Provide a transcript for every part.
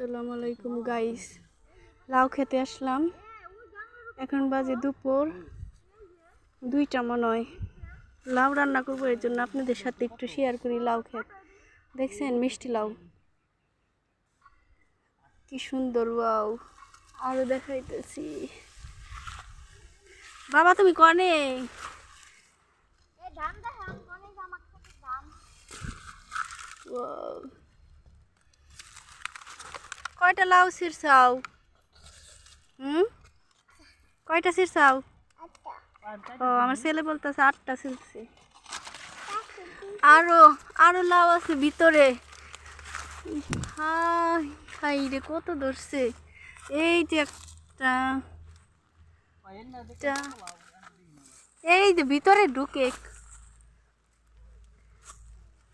আসসালামু আলাইকুম গাইস, লাউ খেতে আসলাম। এখন বাজে দুপুর 2টা মনে হয়। লাউ রান্না করবো, এর জন্য আপনাদের সাথে একটু শেয়ার করি। লাউ খেত দেখছেন, মিষ্টি লাউ কি সুন্দর। ওয়াও, আরো দেখাইতেছি। বাবা তুমি কনে? কয়টা লাউ ছিড়ছাও? কয়টা ছিড়ছাও? ও, আমার ছেলে বলতেছে 8টা ছিড়ছি। আরো আরো লাউ আছে ভিতরে। হাই হাই রে, কত ধরছে। এই যে একটা, এই যে ভিতরে ঢুকে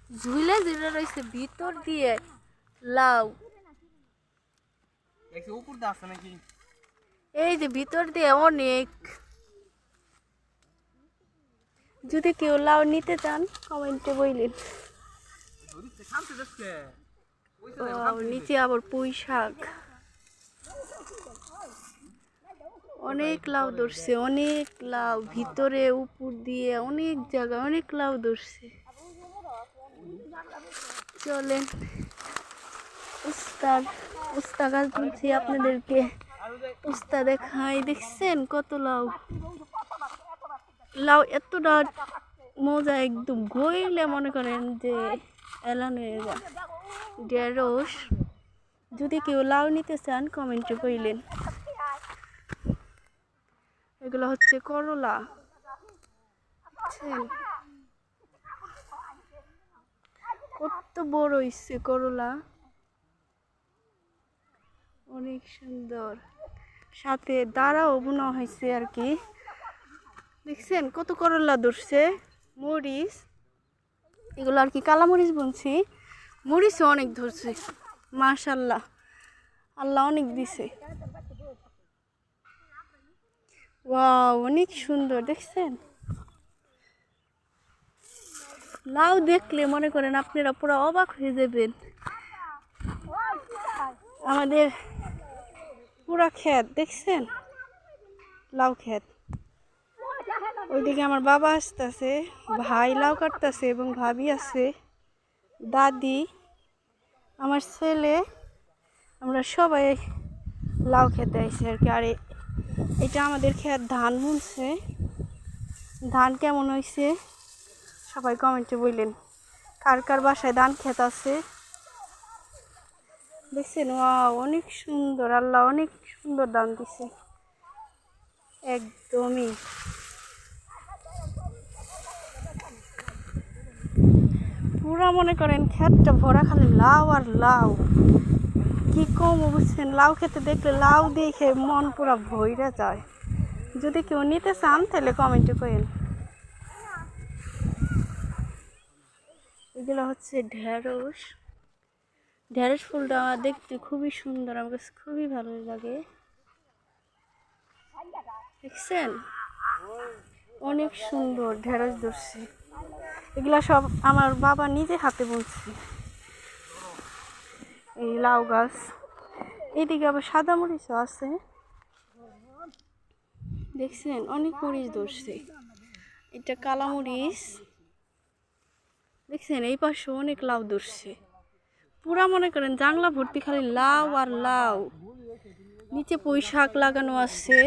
ঝুলে ঝুলে রয়েছে ভিতর দিয়ে লাউ। এই যে ভিতর দিয়ে অনেক। যদি কেউ লাউ নিতে চান কমেন্টে বললেন। নিচে আবার পুঁই শাক, অনেক লাউ ধরছে, অনেক লাউ ভিতরে উপর দিয়ে অনেক জায়গা, অনেক লাউ ধরছে। চলেন উস্তা গাছ বলছি আপনাদেরকে, উস্তা দেখাই। দেখছেন কত লাউ। লাউ এতটা মজা, একদম গইলে মনে করেন যে এলানের ঢেঁড়স। যদি কেউ লাউ নিতে চান কমেন্টে বললেন। এগুলো হচ্ছে করলা, কত বড় হইছে করলা, অনেক সুন্দর। সাথে দাঁড়াও বোনা হয়েছে আর কি। দেখছেন কত করলা ধরছে। মরিচ, এগুলো আর কি কালা মরিচ বুনছি। মরিচও অনেক ধরছে, মাশাল্লাহ, আল্লাহ অনেক দিছে। ওয়াও, অনেক সুন্দর। দেখছেন লাউ দেখলে মনে করেন আপনারা পুরো অবাক হয়ে যাবেন। আমাদের পুরা ক্ষেত দেখছেন, লাউ ক্ষেত। ওইদিকে আমার বাবা আসতেছে, ভাই লাউ কাটতেছে এবং ভাবি আছে, দাদি, আমার ছেলে, আমরা সবাই লাউ খেতে আইছি আর কি। আর এটা আমাদের ক্ষেত, ধান বুনছে। ধান কেমন হয়েছে সবাই কমেন্টে বললেন। কার কার বাসায় ধান ক্ষেত আছে। দেখছেন, ওয়াও, অনেক সুন্দর। আল্লাহ অনেক সুন্দর ধান দিছে, একদমই। পুরা মনে করেন ক্ষেতটা ভরা খালি লাউ আর লাউ। কি কম বুঝছেন, লাউ খেতে দেখলে লাউ দেখে মন পুরা ভইরা যায়। যদি কেউ নিতে চান তাহলে কমেন্টে করেন। এগুলো হচ্ছে ঢেঁড়স। ঢেঁড়স ফুলটা দেখতে খুবই সুন্দর, আমার কাছে খুবই ভালো লাগে। দেখছেন অনেক সুন্দর ঢেঁড়স ধরছে। এগুলা সব আমার বাবা নিজে হাতে বুনছে। এই লাউ গাছ, এইদিকে আবার সাদা মরিচও আছে। দেখছেন অনেক মরিচ ধরছে। এটা কালা মরিচ। দেখছেন এই পাশে অনেক লাউ ধরছে। পুরা মনে করেন জাংলা ভর্তি খালি লাউ আর লাউ। নিচে পুঁই শাক লাগানো আছে।